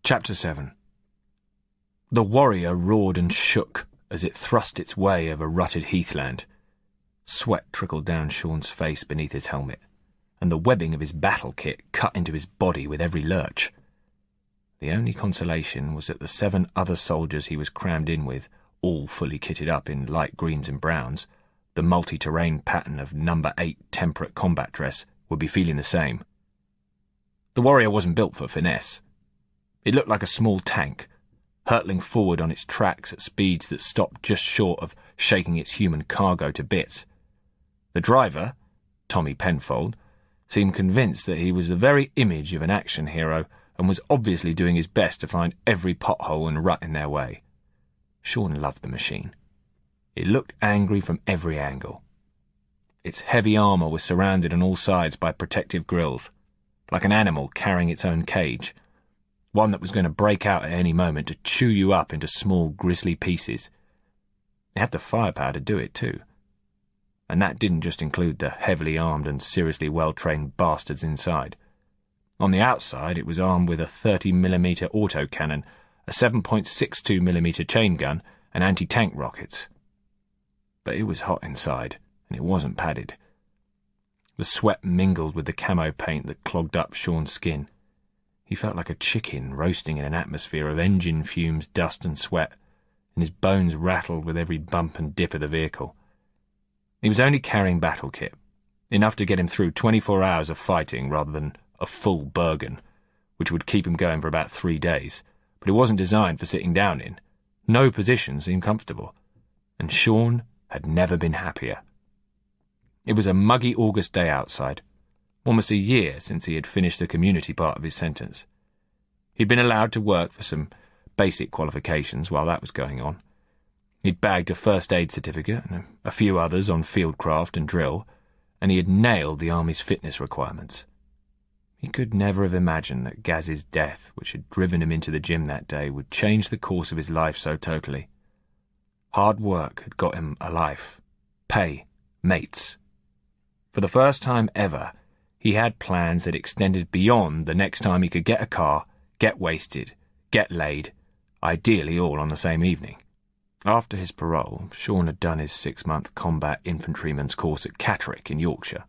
Chapter 7. The warrior roared and shook as it thrust its way over rutted heathland. Sweat trickled down Sean's face beneath his helmet, and the webbing of his battle kit cut into his body with every lurch. The only consolation was that the 7 other soldiers he was crammed in with, all fully kitted up in light greens and browns, the multi-terrain pattern of No. 8 temperate combat dress, would be feeling the same. The warrior wasn't built for finesse. It looked like a small tank, hurtling forward on its tracks at speeds that stopped just short of shaking its human cargo to bits. The driver, Tommy Penfold, seemed convinced that he was the very image of an action hero and was obviously doing his best to find every pothole and rut in their way. Sean loved the machine. It looked angry from every angle. Its heavy armour was surrounded on all sides by protective grills, like an animal carrying its own cage, one that was going to break out at any moment to chew you up into small grisly pieces. It had the firepower to do it too. And that didn't just include the heavily armed and seriously well-trained bastards inside. On the outside, it was armed with a 30mm autocannon, a 7.62mm chain gun, and anti-tank rockets. But it was hot inside, and it wasn't padded. The sweat mingled with the camo paint that clogged up Sean's skin. He felt like a chicken roasting in an atmosphere of engine fumes, dust and sweat, and his bones rattled with every bump and dip of the vehicle. He was only carrying battle kit, enough to get him through 24 hours of fighting rather than a full Bergen, which would keep him going for about 3 days, but it wasn't designed for sitting down in. No position seemed comfortable, and Sean had never been happier. It was a muggy August day outside, almost a year since he had finished the community part of his sentence. He'd been allowed to work for some basic qualifications while that was going on. He'd bagged a first aid certificate and a few others on fieldcraft and drill, and he had nailed the Army's fitness requirements. He could never have imagined that Gaz's death, which had driven him into the gym that day, would change the course of his life so totally. Hard work had got him a life, pay, mates. For the first time ever, he had plans that extended beyond the next time he could get a car, get wasted, get laid, ideally all on the same evening. After his parole, Sean had done his 6-month combat infantryman's course at Catterick in Yorkshire,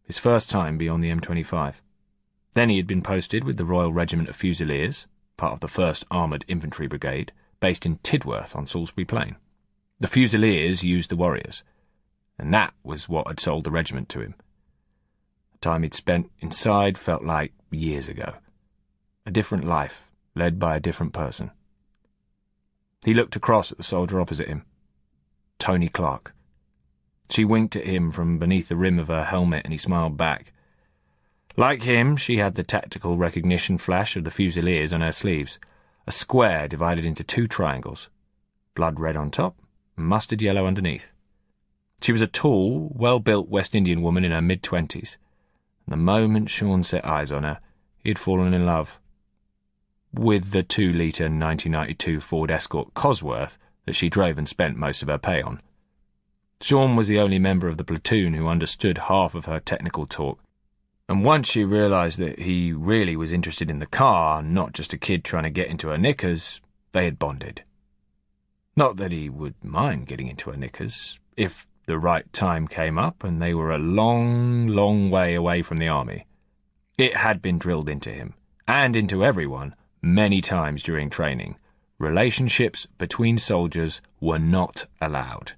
his first time beyond the M25. Then he had been posted with the Royal Regiment of Fusiliers, part of the 1st Armoured Infantry Brigade, based in Tidworth on Salisbury Plain. The Fusiliers used the warriors, and that was what had sold the regiment to him. The time he'd spent inside felt like years ago. A different life, led by a different person. He looked across at the soldier opposite him. Tony Clark. She winked at him from beneath the rim of her helmet, and he smiled back. Like him, she had the tactical recognition flash of the Fusiliers on her sleeves, a square divided into 2 triangles, blood red on top, and mustard yellow underneath. She was a tall, well-built West Indian woman in her mid-20s. The moment Sean set eyes on her, he had fallen in love. With the 2-litre 1992 Ford Escort Cosworth that she drove and spent most of her pay on. Sean was the only member of the platoon who understood half of her technical talk, and once she realised that he really was interested in the car, not just a kid trying to get into her knickers, they had bonded. Not that he would mind getting into her knickers, if the right time came up and they were a long, long way away from the army. It had been drilled into him, and into everyone, many times during training. Relationships between soldiers were not allowed.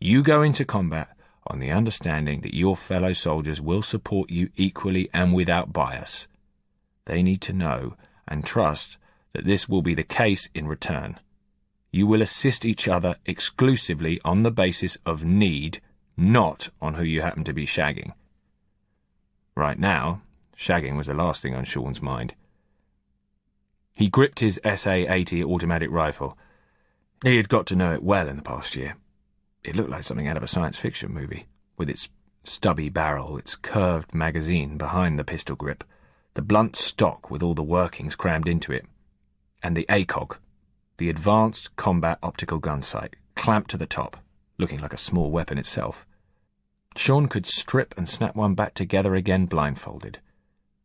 You go into combat on the understanding that your fellow soldiers will support you equally and without bias. They need to know and trust that this will be the case in return. You will assist each other exclusively on the basis of need, not on who you happen to be shagging. Right now, shagging was the last thing on Sean's mind. He gripped his SA-80 automatic rifle. He had got to know it well in the past year. It looked like something out of a science fiction movie, with its stubby barrel, its curved magazine behind the pistol grip, the blunt stock with all the workings crammed into it, and the ACOG, the Advanced Combat Optical Gun Sight, clamped to the top, looking like a small weapon itself. Sean could strip and snap one back together again blindfolded,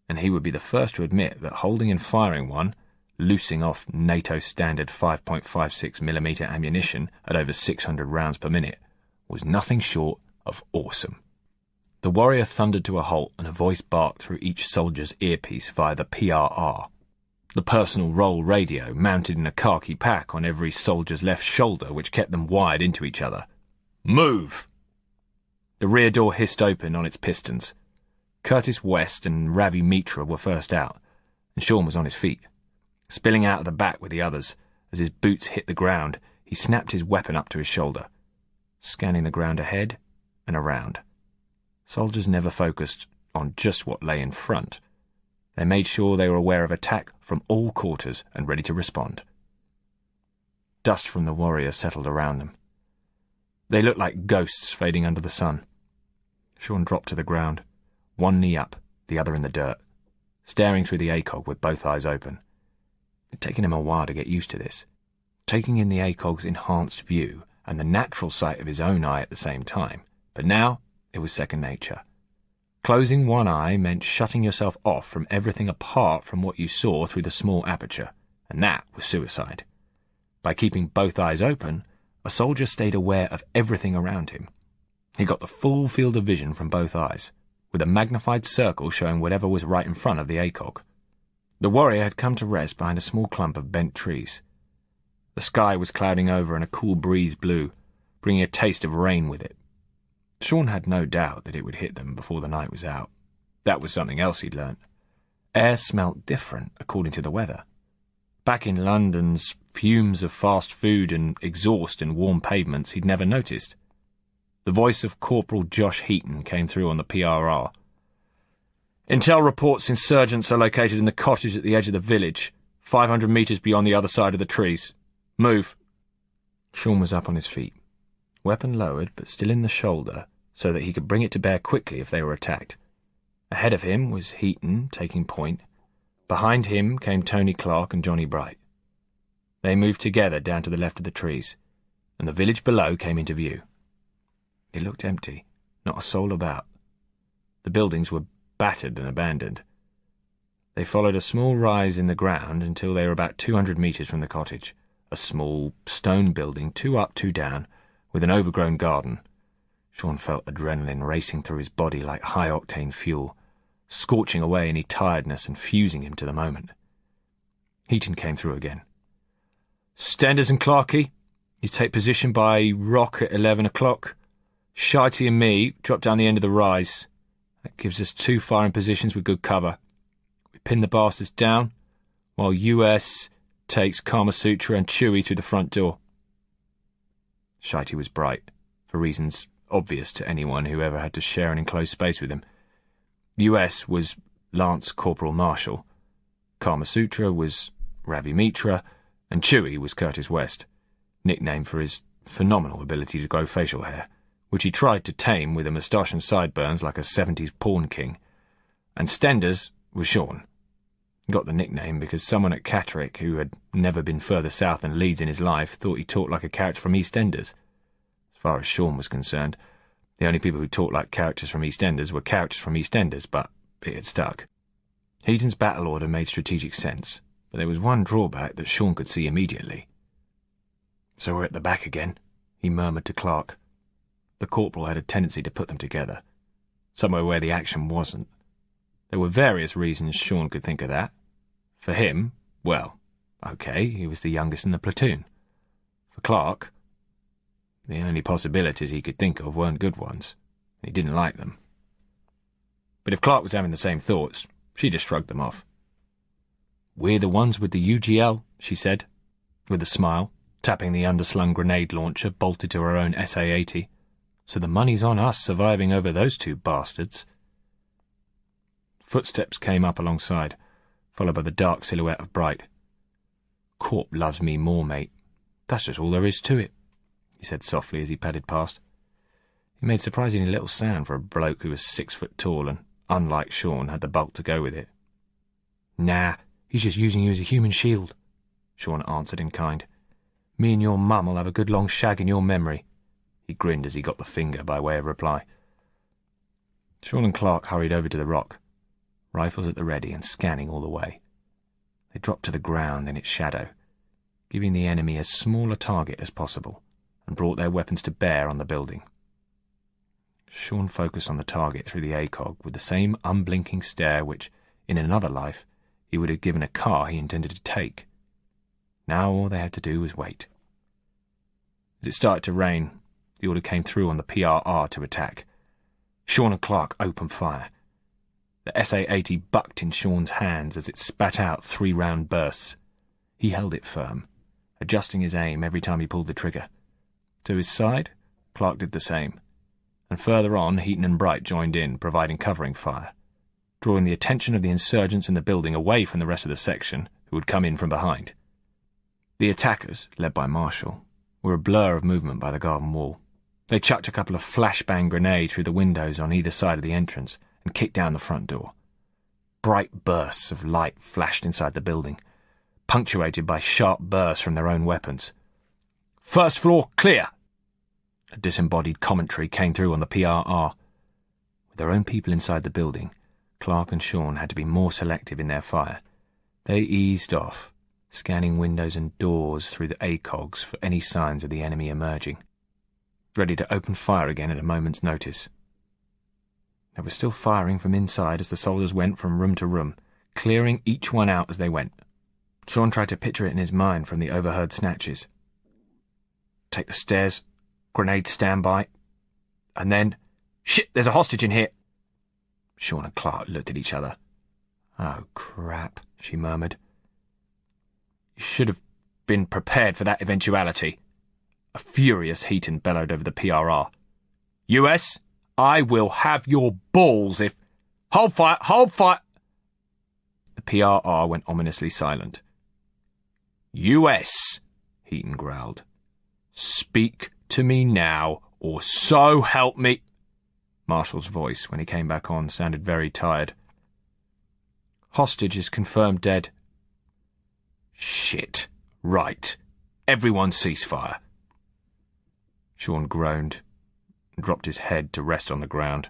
and he would be the first to admit that holding and firing one loosing off NATO standard 5.56mm ammunition at over 600 rounds per minute, was nothing short of awesome. The warrior thundered to a halt, and a voice barked through each soldier's earpiece via the PRR, the personal roll radio mounted in a khaki pack on every soldier's left shoulder, which kept them wired into each other. Move! The rear door hissed open on its pistons. Curtis West and Ravi Mitra were first out, and Sean was on his feet. Spilling out of the back with the others, as his boots hit the ground, he snapped his weapon up to his shoulder, scanning the ground ahead and around. Soldiers never focused on just what lay in front. They made sure they were aware of attack from all quarters and ready to respond. Dust from the warrior settled around them. They looked like ghosts fading under the sun. Sean dropped to the ground, one knee up, the other in the dirt, staring through the ACOG with both eyes open. It had taken him a while to get used to this, taking in the ACOG's enhanced view and the natural sight of his own eye at the same time, but now it was second nature. Closing one eye meant shutting yourself off from everything apart from what you saw through the small aperture, and that was suicide. By keeping both eyes open, a soldier stayed aware of everything around him. He got the full field of vision from both eyes, with a magnified circle showing whatever was right in front of the ACOG. The warrior had come to rest behind a small clump of bent trees. The sky was clouding over and a cool breeze blew, bringing a taste of rain with it. Sean had no doubt that it would hit them before the night was out. That was something else he'd learnt. Air smelt different according to the weather. Back in London's fumes of fast food and exhaust and warm pavements he'd never noticed. The voice of Corporal Josh Heaton came through on the PRR. Intel reports insurgents are located in the cottage at the edge of the village, 500 metres beyond the other side of the trees. Move. Sean was up on his feet, weapon lowered but still in the shoulder so that he could bring it to bear quickly if they were attacked. Ahead of him was Heaton taking point. Behind him came Tony Clark and Johnny Bright. They moved together down to the left of the trees, and the village below came into view. It looked empty, not a soul about. The buildings were battered and abandoned. They followed a small rise in the ground until they were about 200 metres from the cottage, a small stone building, 2 up, 2 down, with an overgrown garden. Sean felt adrenaline racing through his body like high-octane fuel, scorching away any tiredness and fusing him to the moment. Heaton came through again. Stenders and Clarkey, you take position by rock at 11 o'clock. Shitey and me drop down the end of the rise. That gives us 2 firing positions with good cover. We pin the bastards down, while US takes Kamasutra and Chewie through the front door. Shitey was Bright, for reasons obvious to anyone who ever had to share an enclosed space with him. US was Lance Corporal Marshall, Kamasutra was Ravi Mitra, and Chewie was Curtis West, nicknamed for his phenomenal ability to grow facial hair, which he tried to tame with a moustache and sideburns like a 70s porn king. And Stenders was Sean. He got the nickname because someone at Catterick, who had never been further south than Leeds in his life, thought he talked like a character from EastEnders. As far as Sean was concerned, the only people who talked like characters from EastEnders were characters from EastEnders, but it had stuck. Heaton's battle order made strategic sense, but there was one drawback that Sean could see immediately. So we're at the back again, he murmured to Clark. The corporal had a tendency to put them together, somewhere where the action wasn't. There were various reasons Sean could think of that. For him, well, okay, he was the youngest in the platoon. For Clark, the only possibilities he could think of weren't good ones, and he didn't like them. But if Clark was having the same thoughts, she just shrugged them off. We're the ones with the UGL, she said, with a smile, tapping the underslung grenade launcher bolted to her own SA-80. So the money's on us surviving over those 2 bastards. Footsteps came up alongside, followed by the dark silhouette of Bright. Corp loves me more, mate. That's just all there is to it, he said softly as he padded past. He made surprisingly little sound for a bloke who was 6 foot tall and, unlike Sean, had the bulk to go with it. Nah, he's just using you as a human shield, Sean answered in kind. Me and your mum'll have a good long shag in your memory. He grinned as he got the finger by way of reply. Sean and Clark hurried over to the rock, rifles at the ready and scanning all the way. They dropped to the ground in its shadow, giving the enemy as small a target as possible, and brought their weapons to bear on the building. Sean focused on the target through the ACOG with the same unblinking stare which, in another life, he would have given a car he intended to take. Now all they had to do was wait. As it started to rain, the order came through on the PRR to attack. Sean and Clark opened fire. The SA-80 bucked in Sean's hands as it spat out 3-round bursts. He held it firm, adjusting his aim every time he pulled the trigger. To his side, Clark did the same, and further on Heaton and Bright joined in, providing covering fire, drawing the attention of the insurgents in the building away from the rest of the section, who had come in from behind. The attackers, led by Marshall, were a blur of movement by the garden wall. They chucked a couple of flashbang grenades through the windows on either side of the entrance and kicked down the front door. Bright bursts of light flashed inside the building, punctuated by sharp bursts from their own weapons. "First floor clear!" A disembodied commentary came through on the PRR. With their own people inside the building, Clark and Sean had to be more selective in their fire. They eased off, scanning windows and doors through the ACOGs for any signs of the enemy emerging, ready to open fire again at a moment's notice. They were still firing from inside as the soldiers went from room to room, clearing each one out as they went. Sean tried to picture it in his mind from the overheard snatches. Take the stairs, grenade standby, and then, "Shit, there's a hostage in here!" Sean and Clark looked at each other. "Oh, crap," she murmured. "You should have been prepared for that eventuality." A furious Heaton bellowed over the PRR. "US, I will have your balls if—" "Hold fire! Hold fire!" The PRR went ominously silent. "US," Heaton growled. "Speak to me now, or so help me—" Marshall's voice, when he came back on, sounded very tired. "Hostage is confirmed dead." "Shit. Right. Everyone ceasefire." Sean groaned and dropped his head to rest on the ground.